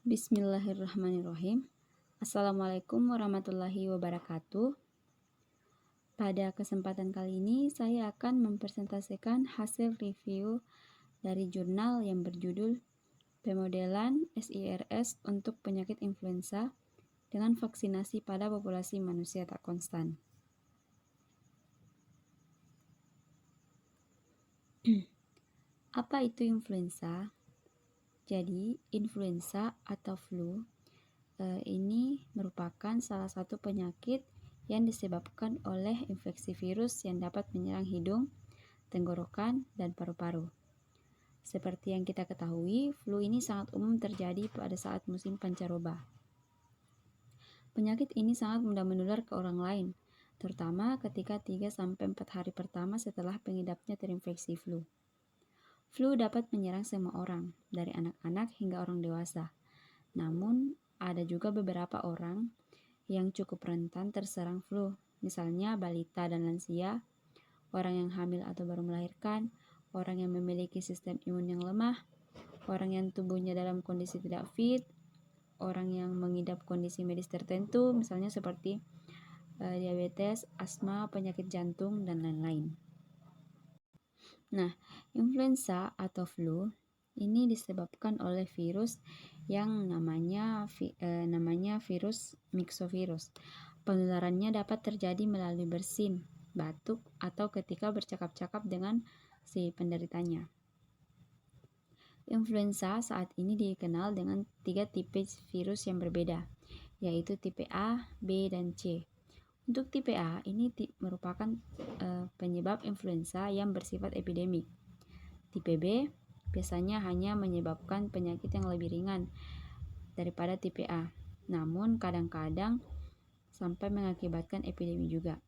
Bismillahirrahmanirrahim. Assalamualaikum warahmatullahi wabarakatuh. Pada kesempatan kali ini saya akan mempresentasikan hasil review dari jurnal yang berjudul Pemodelan SIRS untuk penyakit influenza dengan vaksinasi pada populasi manusia tak konstan. Apa itu influenza? Jadi, influenza atau flu ini merupakan salah satu penyakit yang disebabkan oleh infeksi virus yang dapat menyerang hidung, tenggorokan, dan paru-paru. Seperti yang kita ketahui, flu ini sangat umum terjadi pada saat musim pancaroba. Penyakit ini sangat mudah menular ke orang lain, terutama ketika 3-4 hari pertama setelah pengidapnya terinfeksi flu. Flu dapat menyerang semua orang, dari anak-anak hingga orang dewasa. Namun, ada juga beberapa orang yang cukup rentan terserang flu, misalnya balita dan lansia, orang yang hamil atau baru melahirkan, orang yang memiliki sistem imun yang lemah, orang yang tubuhnya dalam kondisi tidak fit, orang yang mengidap kondisi medis tertentu, misalnya seperti diabetes, asma, penyakit jantung, dan lain-lain. Nah, influenza atau flu ini disebabkan oleh virus yang namanya virus myxovirus. Penularannya dapat terjadi melalui bersin, batuk, atau ketika bercakap-cakap dengan si penderitanya. Influenza saat ini dikenal dengan 3 tipe virus yang berbeda, yaitu tipe A, B, dan C. Untuk tipe A, ini merupakan penyebab influenza yang bersifat epidemik. Tipe B biasanya hanya menyebabkan penyakit yang lebih ringan daripada tipe A, namun kadang-kadang sampai mengakibatkan epidemi juga.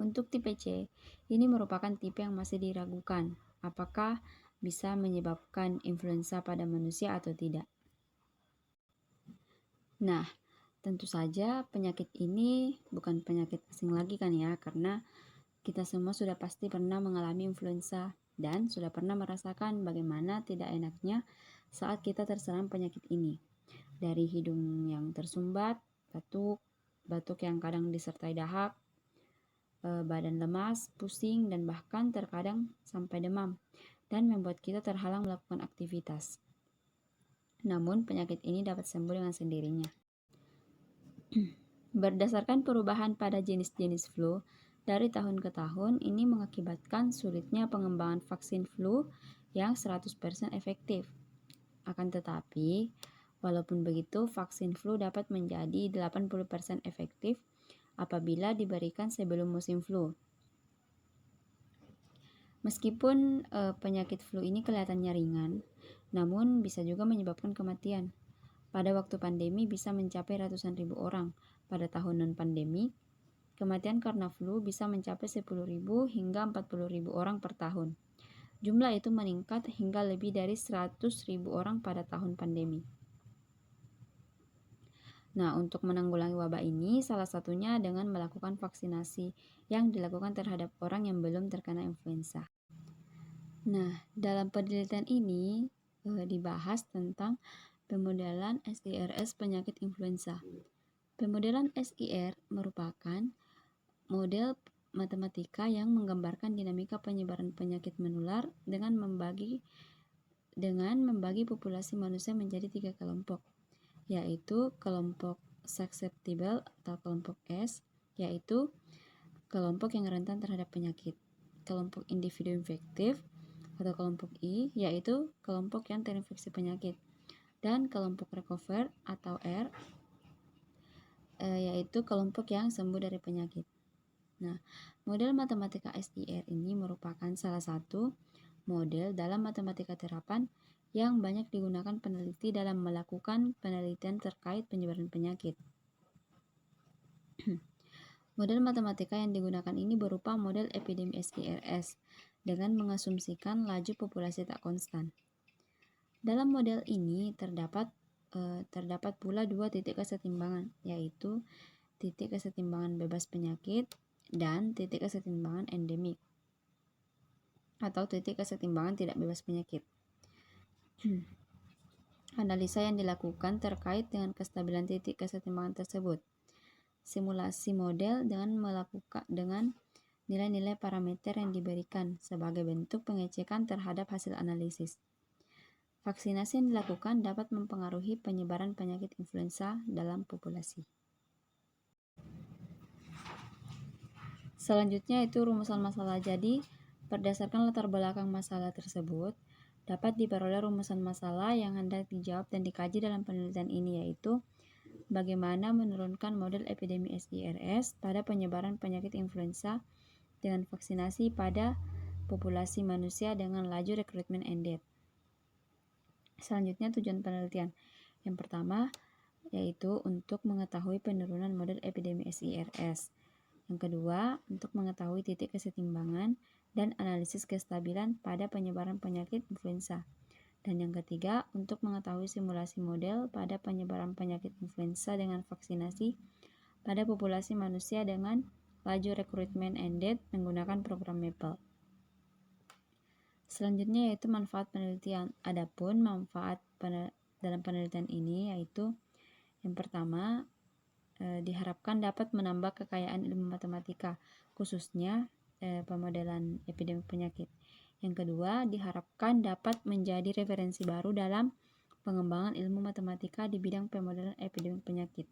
Untuk tipe C, ini merupakan tipe yang masih diragukan apakah bisa menyebabkan influenza pada manusia atau tidak. Nah, tentu saja penyakit ini bukan penyakit asing lagi kan ya, karena kita semua sudah pasti pernah mengalami influenza dan sudah pernah merasakan bagaimana tidak enaknya saat kita terserang penyakit ini. Dari hidung yang tersumbat, batuk yang kadang disertai dahak, badan lemas, pusing, dan bahkan terkadang sampai demam dan membuat kita terhalang melakukan aktivitas. Namun penyakit ini dapat sembuh dengan sendirinya. Berdasarkan perubahan pada jenis-jenis flu dari tahun ke tahun, ini mengakibatkan sulitnya pengembangan vaksin flu yang 100% efektif. Akan tetapi, walaupun begitu, vaksin flu dapat menjadi 80% efektif apabila diberikan sebelum musim flu. Meskipun penyakit flu ini kelihatannya ringan, namun bisa juga menyebabkan kematian. Pada waktu pandemi bisa mencapai ratusan ribu orang. Pada tahun non-pandemi, kematian karena flu bisa mencapai 10.000 hingga 40.000 orang per tahun. Jumlah itu meningkat hingga lebih dari 100.000 orang pada tahun pandemi. Nah, untuk menanggulangi wabah ini, salah satunya dengan melakukan vaksinasi yang dilakukan terhadap orang yang belum terkena influenza. Nah, dalam penelitian ini dibahas tentang pemodelan SIRS penyakit influenza. Pemodelan SIR merupakan model matematika yang menggambarkan dinamika penyebaran penyakit menular dengan membagi populasi manusia menjadi 3 kelompok, yaitu kelompok susceptible atau kelompok S, yaitu kelompok yang rentan terhadap penyakit, kelompok individu infektif atau kelompok I, yaitu kelompok yang terinfeksi penyakit, dan kelompok recover atau R, yaitu kelompok yang sembuh dari penyakit. Nah, model matematika SIR ini merupakan salah satu model dalam matematika terapan yang banyak digunakan peneliti dalam melakukan penelitian terkait penyebaran penyakit. Model matematika yang digunakan ini berupa model epidemi SIRS dengan mengasumsikan laju populasi tak konstan. Dalam model ini terdapat pula 2 titik kesetimbangan, yaitu titik kesetimbangan bebas penyakit dan titik kesetimbangan endemik atau titik kesetimbangan tidak bebas penyakit. analisa yang dilakukan terkait dengan kestabilan titik kesetimbangan tersebut. Simulasi model dengan nilai-nilai parameter yang diberikan sebagai bentuk pengecekan terhadap hasil analisis. Vaksinasi yang dilakukan dapat mempengaruhi penyebaran penyakit influenza dalam populasi. Selanjutnya itu rumusan masalah. Jadi, berdasarkan latar belakang masalah tersebut, dapat diperoleh rumusan masalah yang hendak dijawab dan dikaji dalam penelitian ini, yaitu bagaimana menurunkan model epidemi SIRS pada penyebaran penyakit influenza dengan vaksinasi pada populasi manusia dengan laju recruitment and death. Selanjutnya tujuan penelitian. Yang pertama yaitu untuk mengetahui penurunan model epidemi SIRS. Yang kedua, untuk mengetahui titik kesetimbangan dan analisis kestabilan pada penyebaran penyakit influenza. Dan yang ketiga, untuk mengetahui simulasi model pada penyebaran penyakit influenza dengan vaksinasi pada populasi manusia dengan laju recruitment and death menggunakan program MAPLE. Selanjutnya yaitu manfaat penelitian. Adapun manfaat dalam penelitian ini yaitu yang pertama, diharapkan dapat menambah kekayaan ilmu matematika, khususnya pemodelan epidemi penyakit. Yang kedua, diharapkan dapat menjadi referensi baru dalam pengembangan ilmu matematika di bidang pemodelan epidemi penyakit.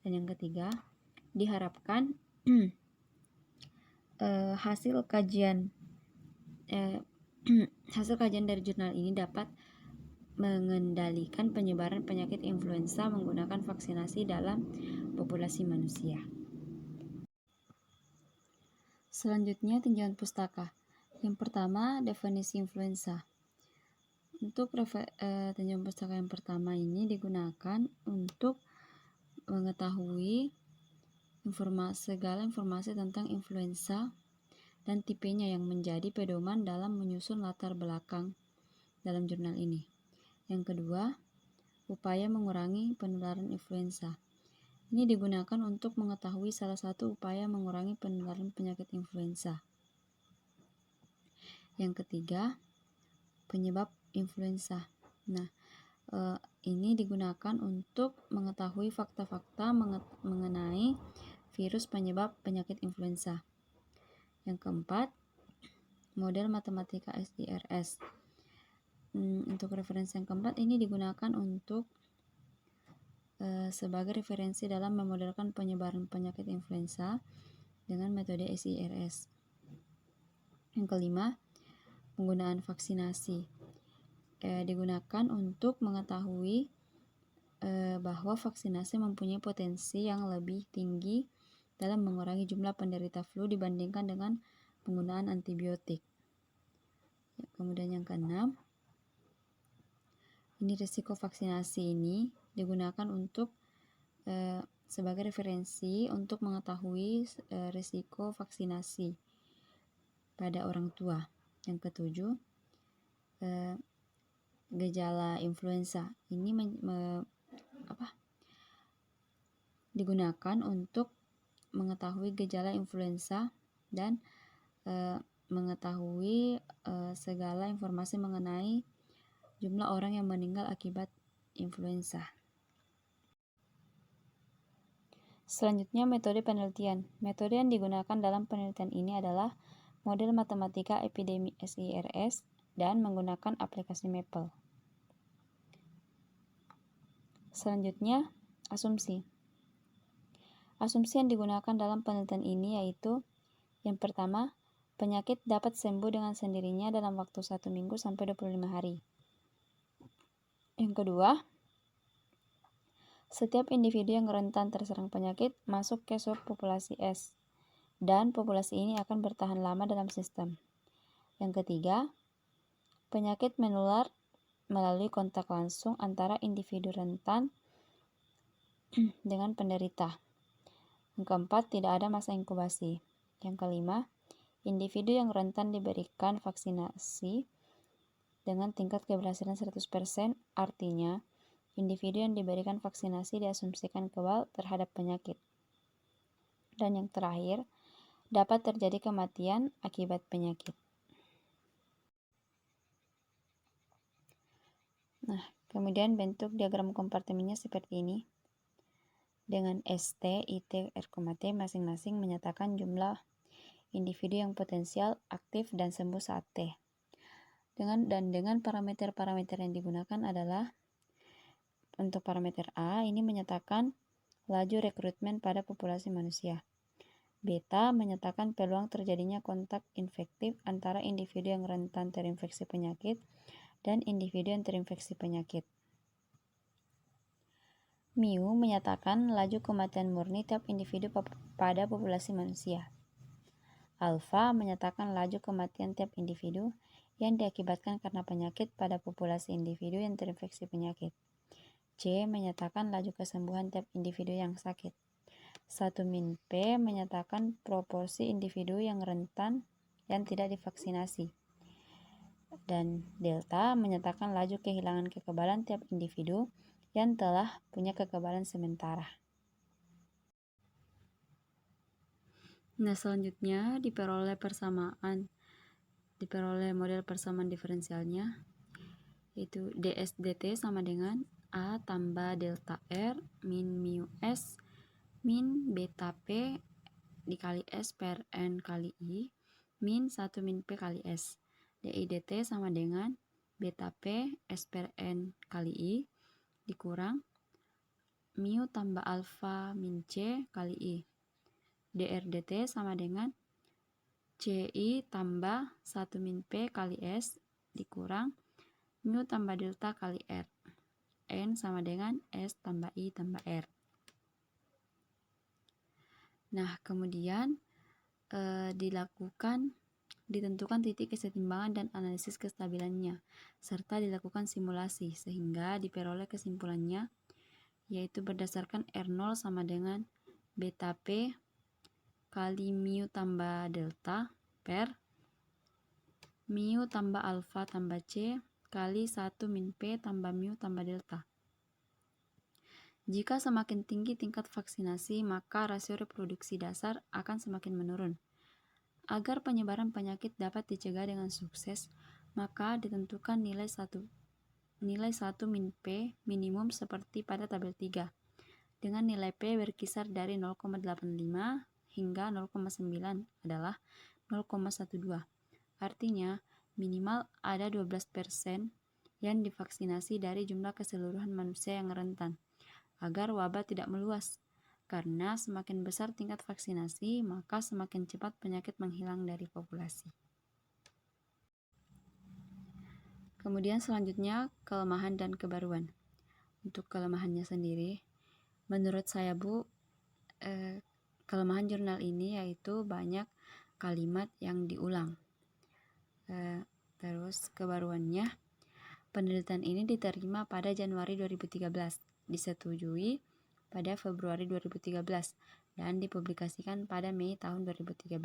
Dan yang ketiga, diharapkan hasil kajian dari jurnal ini dapat mengendalikan penyebaran penyakit influenza menggunakan vaksinasi dalam populasi manusia. Selanjutnya tinjauan pustaka. Yang pertama, definisi influenza. Untuk tinjauan pustaka yang pertama ini digunakan untuk mengetahui segala informasi tentang influenza dan tipenya yang menjadi pedoman dalam menyusun latar belakang dalam jurnal ini. Yang kedua, upaya mengurangi penularan influenza. Ini digunakan untuk mengetahui salah satu upaya mengurangi penularan penyakit influenza. Yang ketiga, penyebab influenza. Nah, ini digunakan untuk mengetahui fakta-fakta mengenai virus penyebab penyakit influenza. Yang keempat, model matematika SIRS. Untuk referensi yang keempat ini digunakan untuk sebagai referensi dalam memodelkan penyebaran penyakit influenza dengan metode SIRS. Yang kelima, penggunaan vaksinasi digunakan untuk mengetahui bahwa vaksinasi mempunyai potensi yang lebih tinggi dalam mengurangi jumlah penderita flu dibandingkan dengan penggunaan antibiotik. Kemudian yang keenam, ini risiko vaksinasi ini digunakan untuk sebagai referensi untuk mengetahui risiko vaksinasi pada orang tua. Yang ketujuh, gejala influenza ini digunakan untuk mengetahui gejala influenza dan mengetahui segala informasi mengenai jumlah orang yang meninggal akibat influenza. Selanjutnya, metode penelitian. Metode yang digunakan dalam penelitian ini adalah model matematika epidemi SIRS dan menggunakan aplikasi MAPLE. Selanjutnya, asumsi. Asumsi yang digunakan dalam penelitian ini yaitu yang pertama, penyakit dapat sembuh dengan sendirinya dalam waktu 1 minggu sampai 25 hari. Yang kedua, setiap individu yang rentan terserang penyakit masuk ke subpopulasi S, dan populasi ini akan bertahan lama dalam sistem. Yang ketiga, penyakit menular melalui kontak langsung antara individu rentan dengan penderita. Yang keempat, tidak ada masa inkubasi. Yang kelima, individu yang rentan diberikan vaksinasi dengan tingkat keberhasilan 100%, artinya individu yang diberikan vaksinasi diasumsikan kebal terhadap penyakit. Dan yang terakhir, dapat terjadi kematian akibat penyakit. Nah, Kemudian bentuk diagram kompartemennya seperti ini. Dengan ST, IT, R, T masing-masing menyatakan jumlah individu yang potensial, aktif, dan sembuh saat T. Dengan parameter-parameter yang digunakan adalah untuk parameter A ini menyatakan laju rekrutmen pada populasi manusia. Beta menyatakan peluang terjadinya kontak infektif antara individu yang rentan terinfeksi penyakit dan individu yang terinfeksi penyakit. Mu menyatakan laju kematian murni tiap individu pada populasi manusia. Alfa menyatakan laju kematian tiap individu yang diakibatkan karena penyakit pada populasi individu yang terinfeksi penyakit. C menyatakan laju kesembuhan tiap individu yang sakit. 1 min P menyatakan proporsi individu yang rentan yang tidak divaksinasi. Dan delta menyatakan laju kehilangan kekebalan tiap individu yang telah punya kekebalan sementara. Nah, selanjutnya diperoleh model persamaan diferensialnya, yaitu dsdt sama dengan A tambah delta R min mu S min beta P dikali S per N kali I min 1 min P kali S. DIdt sama dengan beta P S per N kali I dikurang mu tambah alfa min C kali I. DRdt sama dengan CI tambah 1 min P kali S dikurang mu tambah delta kali R. N sama dengan S tambah I tambah R. Nah, kemudian ditentukan titik kesetimbangan dan analisis kestabilannya, serta dilakukan simulasi, sehingga diperoleh kesimpulannya, yaitu berdasarkan R0 sama dengan beta P kali mu tambah delta per mu tambah alfa tambah C kali 1 min P tambah mu tambah delta. Jika semakin tinggi tingkat vaksinasi, maka rasio reproduksi dasar akan semakin menurun. Agar penyebaran penyakit dapat dicegah dengan sukses, maka ditentukan nilai 1 min P minimum seperti pada tabel 3, dengan nilai P berkisar dari 0,85 hingga 0,9 adalah 0,12. Artinya, minimal ada 12% yang divaksinasi dari jumlah keseluruhan manusia yang rentan, agar wabah tidak meluas. Karena semakin besar tingkat vaksinasi, maka semakin cepat penyakit menghilang dari populasi. Kemudian selanjutnya, kelemahan dan kebaruan. Untuk kelemahannya sendiri, menurut saya kelemahan jurnal ini yaitu banyak kalimat yang diulang. Terus kebaruannya, penelitian ini diterima pada Januari 2013, disetujui pada Februari 2013, dan dipublikasikan pada Mei tahun 2013.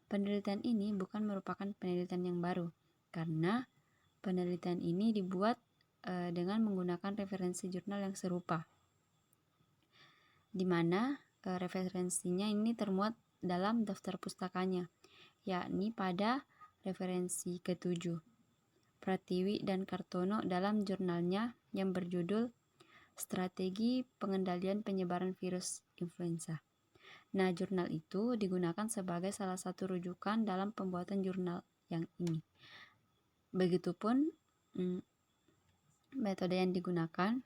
Penelitian ini bukan merupakan penelitian yang baru, karena penelitian ini dibuat dengan menggunakan referensi jurnal yang serupa, di mana referensinya ini termuat dalam daftar pustakanya, yakni pada referensi ke-7. Pratiwi dan Kartono dalam jurnalnya yang berjudul Strategi Pengendalian Penyebaran Virus Influenza. Nah, jurnal itu digunakan sebagai salah satu rujukan dalam pembuatan jurnal yang ini. Begitupun metode yang digunakan,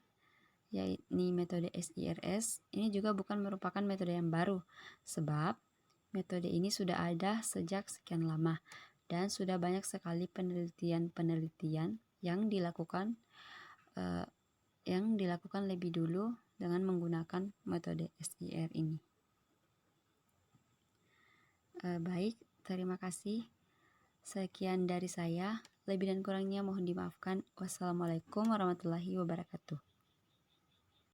yakni metode SIRS, ini juga bukan merupakan metode yang baru, sebab metode ini sudah ada sejak sekian lama, dan sudah banyak sekali penelitian yang dilakukan lebih dulu dengan menggunakan metode SIR ini. Baik, terima kasih. Sekian dari saya. Lebih dan kurangnya mohon dimaafkan. Wassalamualaikum warahmatullahi wabarakatuh.